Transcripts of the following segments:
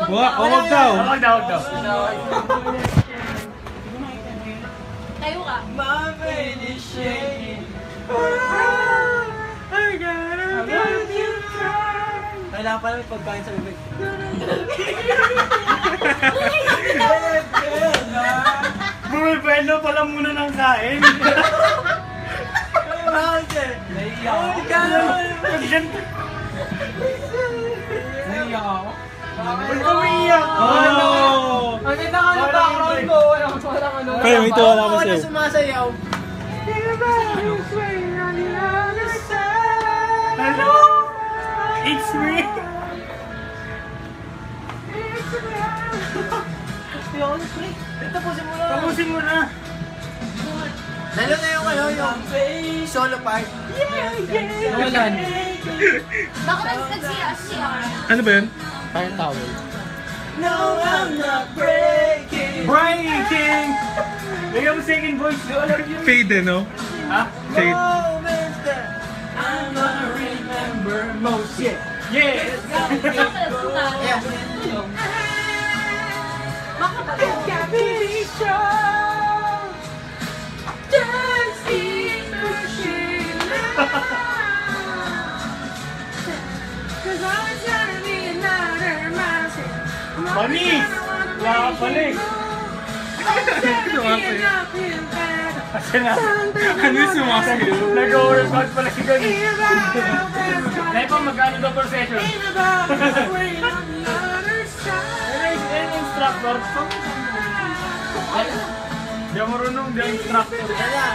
Huwag daw. Huwag daw. Tayo ka. My brain is shaking. Kailangan pala may pagkain sa bibig. Bumibelo pala muna ng kain. Naiiyak ako. Ba't ka umiiyak? Oh! Ang ganda ka ng background ko. Walang ano. Kaya may tuwa naman Ako sa'yo. na sumasayaw. Hello? It's me. Tapusin mo na. Lalo na yung yung solo part. Walan. Bakit nagsiya? Ano ba yun? Fire towel. No, I'm not breaking. Breaking. Bigyan mo second voice. Fade no? Ha? Fade. Moments that I'm gonna remember most. Yeah. Yes. Yeah. Panis! Wala ka panis! Kasi na, Ano yung sumasayaw? nag-overcount pala si Gani. Dahil pa magkano daw per session? Ano yung instructor? Di ako marunong, di ako instructor. Kaya.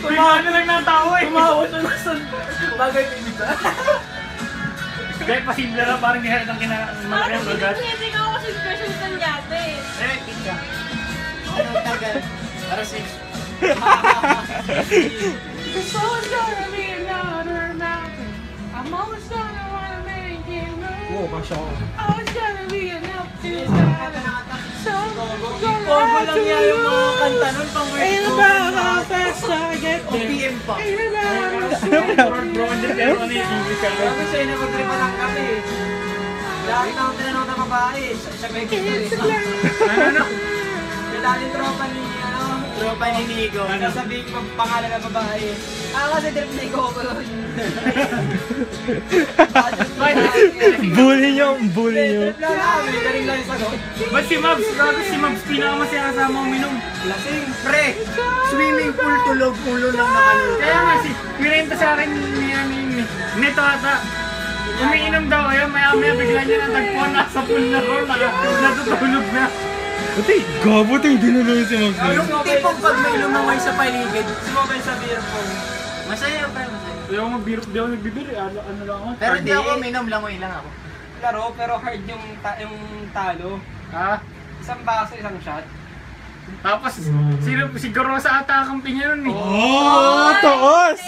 Bigla na lang natawa eh. Tumawa siya na sa bagay na ibig. Dahil pasimple lang, parang nihalat ang kinamalaking ang bagat. Hindi ka ako kasi special kanyate. Eh, pizza. Ano tagal? Para 6. It's always gonna be another mountain. I'm always gonna wanna make you move. Oo, kasya ako. Always gonna be enough to start. So Combo lang yan yung mga kanta nun pang Ain't about how fast I get there. OPM pa. Ain't about Bro, hindi pero ano yung English ka. Sabi sa'yo na magtripa lang kami. Lahat na akong tinanong na babae. Siya may gusto Ano? May daling tropa ni, tropa ni Nico. Sasabihin ko pangalan ng babae. Kasi trip ni Nico ko yun. Bully nyo, bully nyo. Trip lang kami, galing lang yung sagot. Ba't si Mabs? Bakit si Mabs pinakamasaya kasama uminom? Lasing, pre! Swimming pool, tulog, ulo lang nakalito. Kaya nga si, kwento sa akin ni Neto ata. Umiinom daw kayo, maya-maya bigla niya natagpuan, nasa pool na ron, natutulog na. Buti, gabo ito yung dinulungan si Max. Yung tipong pag may lumaway sa paligid, sumabay sa beer pong. Masaya pa, masaya. Di ako nagbibiro, ano lang ako. Pero hindi ako minom, langoy lang ako. Laro, pero hard yung talo. Ha? Isang baso, isang shot. Tapos, si Gorosa ata ang kampinya nun eh. Oh, taos!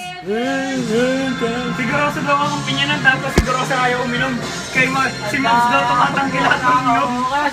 Si Gorosa daw ang kampinya nun, tapos si Gorosa ayaw uminom. Si Mabs daw tumatanggi lahat ng uminom. Kaya